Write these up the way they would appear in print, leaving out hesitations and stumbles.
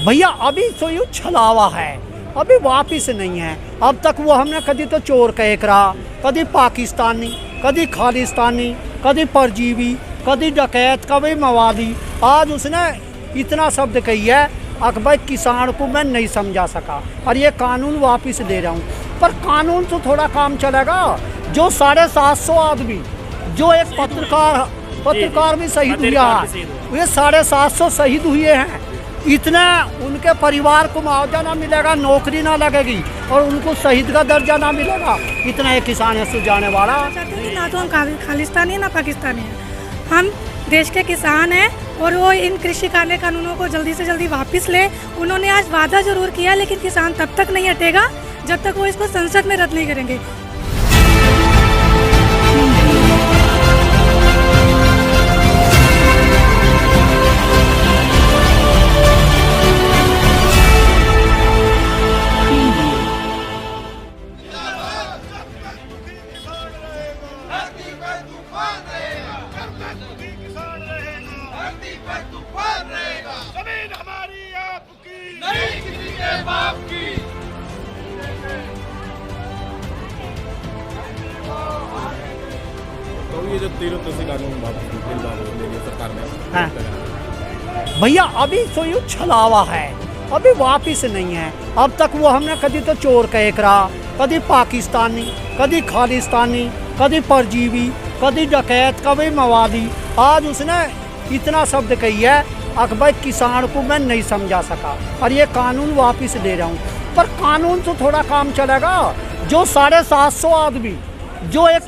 भैया अभी तो यू छलावा है, अभी वापिस नहीं है। अब तक वो हमने कभी तो चोर कह करा, कभी पाकिस्तानी, कभी खालिस्तानी, कभी परजीवी, कभी डकैत, कभी मवाली। आज उसने इतना शब्द कही है अकबर किसान को मैं नहीं समझा सका और ये कानून वापस दे रहा हूँ। पर कानून तो थोड़ा काम चलेगा। जो 750 आदमी, जो एक पत्रकार भी शहीद हुआ है, वे 750 शहीद हुए हैं। इतना उनके परिवार को मुआवजा ना मिलेगा, नौकरी ना लगेगी और उनको शहीद का दर्जा ना मिलेगा। इतना एक किसान है सुलझाने वाला। ना तो हम खालिस्तानी है ना पाकिस्तानी है, हम देश के किसान हैं और वो इन कृषि कानूनों को जल्दी से जल्दी वापस ले। उन्होंने आज वादा जरूर किया लेकिन किसान तब तक नहीं हटेगा जब तक वो इसको संसद में रद्द नहीं करेंगे। तो ये जो 13 कानून सरकार ने, हाँ भैया अभी तो यू छलावा है, अभी वापिस नहीं है। अब तक वो हमने कभी तो चोर कह करा, कभी पाकिस्तानी, कभी खालिस्तानी, कभी परजीवी, कभी डकैत, कभी मवाली। आज उसने इतना शब्द कही है अकबर किसान को मैं नहीं समझा सका और ये कानून वापस दे रहा हूँ। पर कानून तो थोड़ा काम चलेगा। जो 750 आदमी, जो एक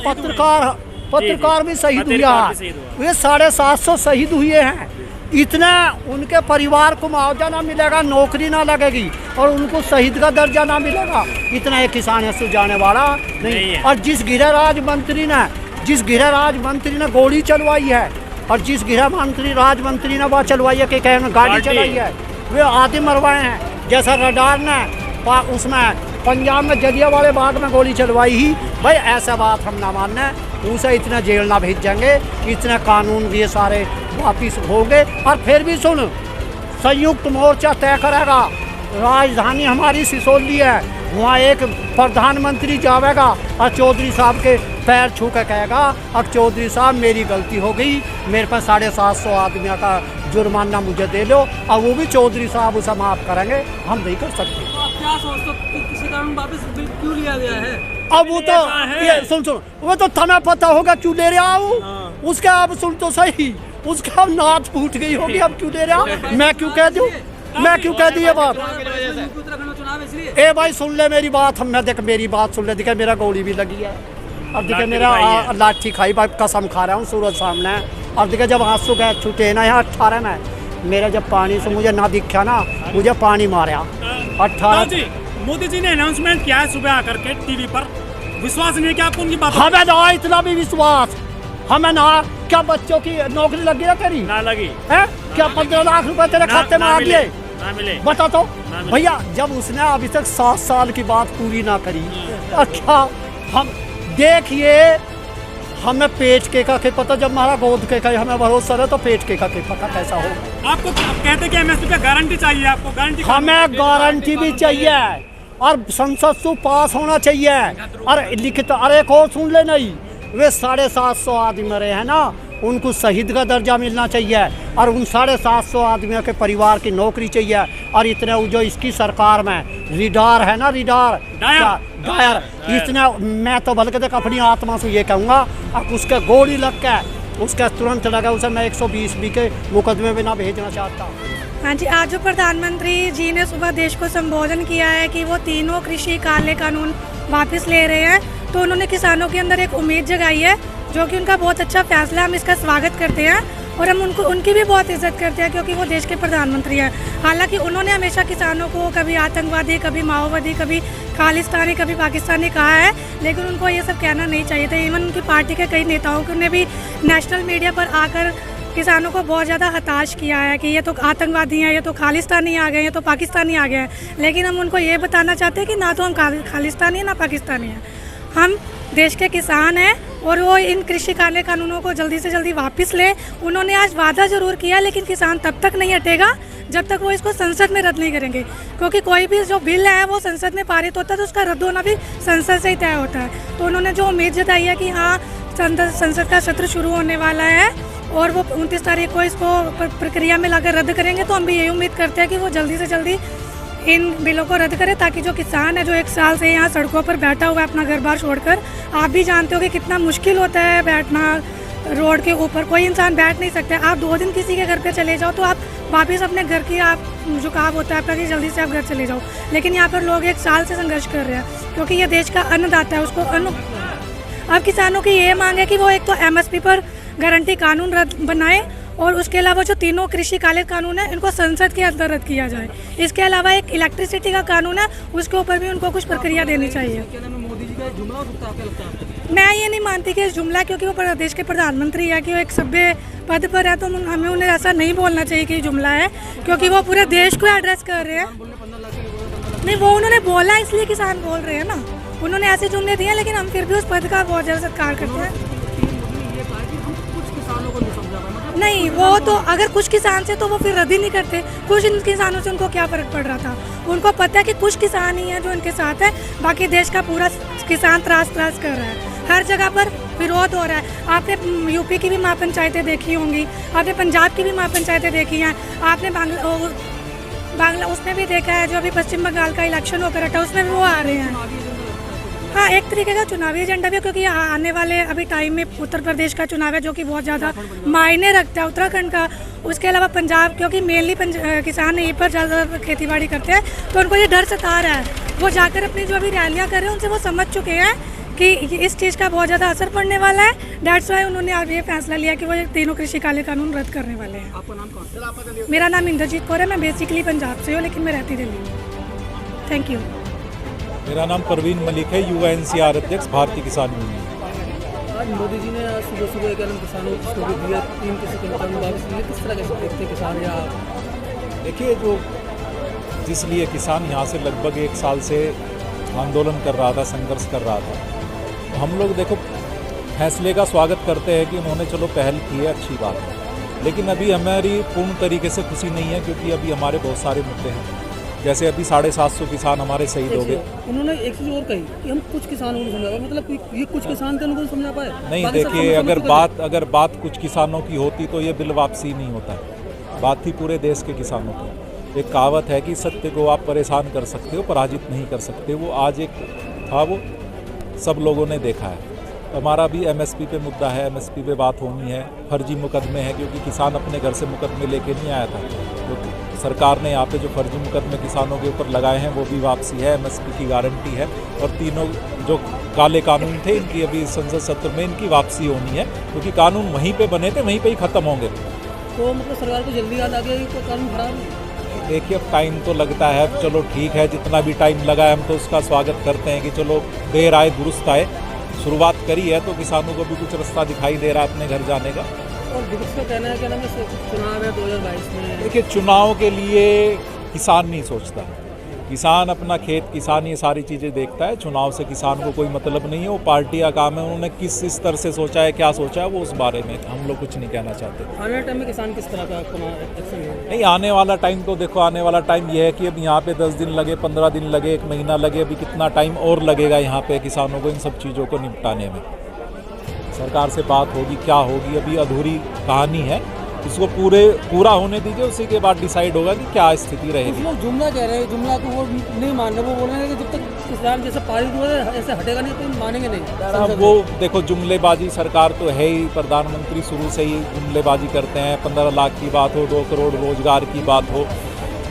पत्रकार भी शहीद हुआ है, वे 750 शहीद हुए हैं। इतना उनके परिवार को मुआवजा ना मिलेगा, नौकरी ना लगेगी और उनको शहीद का दर्जा ना मिलेगा। इतना एक किसान है सुलझाने वाला नहीं है। और जिस गृह राज्य मंत्री ने गोली चलवाई है और जिस गृह राज्य मंत्री ने वह चलवाई है कि गाड़ी चलाई है, वे आदमी मरवाए हैं। जैसा रडार ने उसमें पंजाब में जलियांवाले बाग में गोली चलवाई ही, भाई ऐसा बात हम ना मानना, उसे इतना जेल ना भेज जाएंगे। इतने कानून ये सारे वापिस होंगे। और फिर भी सुन, संयुक्त मोर्चा तय करेगा। राजधानी हमारी सिसोली है, वहाँ एक प्रधानमंत्री जाएगा और चौधरी साहब के पैर छू कर कहेगा अब चौधरी साहब मेरी गलती हो गई, मेरे पास 750 आदमियों का जुर्माना मुझे दे लो। और वो भी चौधरी साहब उसे माफ़ करेंगे, हम नहीं कर सकते। आप क्या सोचते हो किसी कारण वापस बिल क्यों लिया गया है? अब वो तो ये सुन वो तो तुम्हें पता होगा क्यों ले रहा हूँ। उसका अब सुन तो सही, उसका अब नाच फूट गई होगी, अब क्यों ले रहा। मैं क्यों कह दूँ, मैं क्यों कह दी ये बात। ए भाई सुन ले मेरी बात, मैं देख मेरी बात सुन ले। देखे मेरा गोली भी लगी है और देखे मेरा लाठी खाई, भाई कसम खा रहा हूँ सूरज सामने। और देखे जब आंसू गए छूटे ना यहाँ 18 में, मेरा जब पानी से मुझे ना दिखा ना, मुझे पानी मारा 18। मोदी जी ने अनाउंसमेंट किया है सुबह आकर के टीवी पर, विश्वास नहीं क्या आपको उनकी बात? हमें ना इतना भी विश्वास, हमें ना क्या बच्चों की नौकरी लगी है तेरी? ना लगी है क्या? 15 लाख रुपए तेरे खाते में आ गए? ना मिले। बता तो भैया, जब उसने अभी तक 7 साल की बात पूरी ना करी। अच्छा हम देखिए, हमें पेट के का पता, जब हमारा गोद के का हमें भरोसा है तो पेट के का पता कैसा हो। आपको कहते कि एमएसपी पे गारंटी चाहिए, आपको गारंटी? हमें गारंटी भी चाहिए और संसद से पास होना चाहिए। और लिखित अरे को सुन ले, नहीं वे 750 आदमी मरे हैं ना, उनको शहीद का दर्जा मिलना चाहिए और उन 750 आदमियों के परिवार की नौकरी चाहिए। और इतने जो इसकी सरकार में रिडार है ना, डायर इतना, मैं तो बल्कि देख अपनी आत्मा से ये कहूँगा, अब उसके गोली लग के उसका तुरंत लगा, उसे मैं 120 के मुकदमे में ना भेजना चाहता। हाँ जी, आज जो प्रधानमंत्री जी ने सुबह देश को संबोधन किया है कि वो तीनों कृषि कानून वापस ले रहे हैं, तो उन्होंने किसानों के अंदर एक उम्मीद जगाई है, जो कि उनका बहुत अच्छा फैसला। हम इसका स्वागत करते हैं और हम उनकी भी बहुत इज्जत करते हैं क्योंकि वो देश के प्रधानमंत्री हैं। हालांकि उन्होंने हमेशा किसानों को कभी आतंकवादी, कभी माओवादी, कभी खालिस्तानी, कभी पाकिस्तानी कहा है, लेकिन उनको ये सब कहना नहीं चाहिए था। इवन उनकी पार्टी के कई नेताओं ने भी नेशनल मीडिया पर आकर किसानों को बहुत ज़्यादा हताश किया है कि ये तो आतंकवादी हैं, ये तो खालिस्तानी आ गए, ये तो पाकिस्तानी आ गए हैं। लेकिन हम उनको ये बताना चाहते हैं कि ना तो हम खालिस्तानी हैं ना पाकिस्तानी हैं, हम देश के किसान हैं और वो इन कृषि कानूनों को जल्दी से जल्दी वापस ले। उन्होंने आज वादा जरूर किया लेकिन किसान तब तक नहीं हटेगा जब तक वो इसको संसद में रद्द नहीं करेंगे, क्योंकि कोई भी जो बिल है वो संसद में पारित होता है तो उसका रद्द होना भी संसद से ही तय होता है। तो उन्होंने जो उम्मीद जताई है कि हाँ संसद का सत्र शुरू होने वाला है और वो 29 तारीख को इसको प्रक्रिया में लाकर रद्द करेंगे, तो हम भी यही उम्मीद करते हैं कि वो जल्दी से जल्दी इन बिलों को रद्द करें, ताकि जो किसान है जो 1 साल से यहाँ सड़कों पर बैठा हुआ है अपना घर बार छोड़कर, आप भी जानते हो कि कितना मुश्किल होता है बैठना रोड के ऊपर, कोई इंसान बैठ नहीं सकता। आप 2 दिन किसी के घर पे चले जाओ तो आप वापस अपने घर की आप झुकाव होता है आपका कि जल्दी से आप घर चले जाओ, लेकिन यहाँ पर लोग 1 साल से संघर्ष कर रहे हैं क्योंकि ये देश का अन्नदाता है, उसको अन्न। अब किसानों की ये मांग है कि वो एक तो MSP पर गारंटी कानून रद्द बनाए और उसके अलावा जो 3 कृषि काले कानून है इनको संसद के अंदर रद्द किया जाए। इसके अलावा एक इलेक्ट्रिसिटी का कानून है उसके ऊपर भी उनको कुछ प्रक्रिया देनी चाहिए। क्या नाम है, मोदी जी का जुमला हो सकता है, क्या लगता है आपको? मैं ये नहीं मानती कि जुमला, क्योंकि वो प्रदेश के प्रधानमंत्री है कि वो एक सभ्य पद पर है, तो हमें उन्हें ऐसा नहीं बोलना चाहिए कि जुमला है, क्योंकि वो पूरे देश को एड्रेस कर रहे हैं। नहीं, वो उन्होंने बोला इसलिए किसान बोल रहे हैं ना, उन्होंने ऐसे जुमले दिए, लेकिन हम फिर भी उस पद का बहुत ज़्यादा सत्कार करते हैं। नहीं, वो तो अगर कुछ किसान से तो वो फिर रद्द ही नहीं करते, कुछ किसानों से उनको क्या फ़र्क पड़ रहा था, उनको पता है कि कुछ किसान ही हैं जो इनके साथ है, बाकी देश का पूरा किसान त्रास कर रहा है, हर जगह पर विरोध हो रहा है। आपने यूपी की भी महापंचायतें देखी होंगी, आपने पंजाब की भी महापंचायतें देखी हैं, आपने बांग्ला उसमें भी देखा है, जो अभी पश्चिम बंगाल का इलेक्शन होकर हटा उसमें भी वो आ रहे हैं। हाँ, एक तरीके का चुनावी एजेंडा भी, क्योंकि आने वाले अभी टाइम में उत्तर प्रदेश का चुनाव है जो कि बहुत ज़्यादा मायने रखता है, उत्तराखंड का, उसके अलावा पंजाब, क्योंकि मेनली किसान यहीं पर ज़्यादा खेतीबाड़ी करते हैं, तो उनको ये डर सता रहा है। वो जाकर अपनी जो अभी रैलियाँ कर रहे हैं उनसे वो समझ चुके हैं कि इस चीज़ का बहुत ज़्यादा असर पड़ने वाला है, डेट्स वाई उन्होंने अब ये फैसला लिया कि वो 3 कृषि काले कानून रद्द करने वाले हैं। आपका नाम कौन? मेरा नाम इंद्रजीत कौर है, मैं बेसिकली पंजाब से हूँ लेकिन मैं रहती दिल्ली हूँ। Thank you. मेरा नाम परवीन मलिक है, UNCR अध्यक्ष भारतीय किसान यूनियन। आज मोदी जी ने सुबह क्या नाम किसानों को दिया 3 कृषि कानून वापस लिए, किस तरह कैसे देखते हैं किसान? या देखिए, जो जिस लिए किसान यहाँ से लगभग 1 साल से आंदोलन कर रहा था, संघर्ष कर रहा था, तो हम लोग देखो फैसले का स्वागत करते हैं कि उन्होंने चलो पहल की है, अच्छी बात है, लेकिन अभी हमारी पूर्ण तरीके से खुशी नहीं है, क्योंकि अभी हमारे बहुत सारे मुद्दे हैं। जैसे अभी 750 किसान हमारे शहीद हो गए। उन्होंने एक चीज़ और कही कि हम कुछ किसानों को समझा पाए, मतलब ये कुछ किसान थे उनको समझा पाए नहीं। देखिए, अगर बात कुछ किसानों की होती तो ये बिल वापसी नहीं होता है, बात थी पूरे देश के किसानों की। एक कहावत है कि सत्य को आप परेशान कर सकते हो, पराजित नहीं कर सकते। वो आज एक था, वो सब लोगों ने देखा है। हमारा भी MSP पे मुद्दा है, MSP पे बात होनी है। फर्जी मुकदमे हैं, क्योंकि किसान अपने घर से मुकदमे लेके नहीं आया था, तो सरकार ने यहाँ पे जो फर्जी मुकदमे किसानों के ऊपर लगाए हैं वो भी वापसी है, MSP की गारंटी है, और 3 जो काले कानून थे इनकी अभी संसद सत्र में इनकी वापसी होनी है, क्योंकि कानून वहीं पे बने थे, वहीं पे ही ख़त्म होंगे। तो मतलब सरकार को जल्दी याद आ गया तो कानून खराब। देखिए, अब टाइम तो लगता है, चलो ठीक है, जितना भी टाइम लगा है हम तो उसका स्वागत करते हैं कि चलो देर आए दुरुस्त आए। शुरुआत करी है तो किसानों को भी कुछ रास्ता दिखाई दे रहा है अपने घर जाने का। और विपक्ष का कहना है क्या नाम है, चुनाव है 2022 में। देखिए, चुनाव के लिए किसान नहीं सोचता, किसान अपना खेत, किसान ये सारी चीज़ें देखता है। चुनाव से किसान को कोई मतलब नहीं है, वो पार्टी का काम है, उन्होंने किस स्तर से सोचा है, क्या सोचा है, वो उस बारे में हम लोग कुछ नहीं कहना चाहते। आने वाले टाइम में किसान किस तरह का एक्शन है? नहीं, आने वाला टाइम तो देखो, आने वाला टाइम ये है कि अब यहाँ पे 10 दिन लगे, 15 दिन लगे, 1 महीना लगे, अभी कितना टाइम और लगेगा यहाँ पे किसानों को इन सब चीज़ों को निपटाने में। सरकार से बात होगी, क्या होगी, अभी अधूरी कहानी है, इसको पूरा होने दीजिए, उसी के बाद डिसाइड होगा कि क्या स्थिति रहेगी। कुछ लोग जुमला कह रहे हैं, जुमला को वो नहीं मान रहे, वो बोल रहे हैं कि जब तक किसान जैसे पारित हुआ है ऐसे हटेगा नहीं तो मानेंगे नहीं। अब वो देखो, जुमलेबाजी सरकार तो है ही, प्रधानमंत्री शुरू से ही जुमलेबाजी करते हैं। 15 लाख की बात हो, 2 करोड़ रोजगार की बात हो,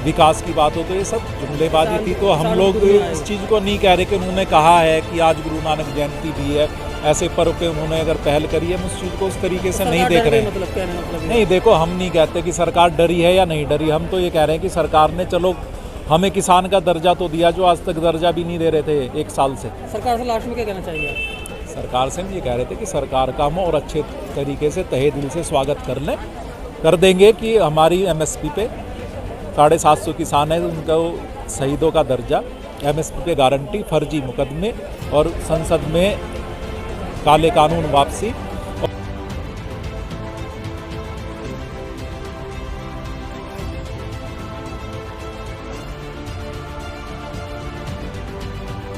विकास की बात हो, तो ये सब जुमलेबाजी थी। तो हम लोग इस चीज़ को नहीं कह रहे कि उन्होंने कहा है कि आज गुरु नानक जयंती भी है, ऐसे पर्व पे उन्होंने अगर पहल करी है, हम उस चीज़ को उस तरीके से नहीं देख रहे हैं। नहीं, देखो, हम नहीं कहते कि सरकार डरी है या नहीं डरी, हम तो ये कह रहे हैं कि सरकार ने चलो हमें किसान का दर्जा तो दिया, जो आज तक दर्जा भी नहीं दे रहे थे 1 साल से। सरकार से लास्ट में क्या कहना चाहिए? सरकार से हम ये कह रहे थे कि सरकार का हम और अच्छे तरीके से तहे दिल से स्वागत कर देंगे कि हमारी MSP पे 750 किसान है, उनको शहीदों का दर्जा, MSP पे गारंटी, फर्जी मुकदमे और संसद में काले कानून वापसी,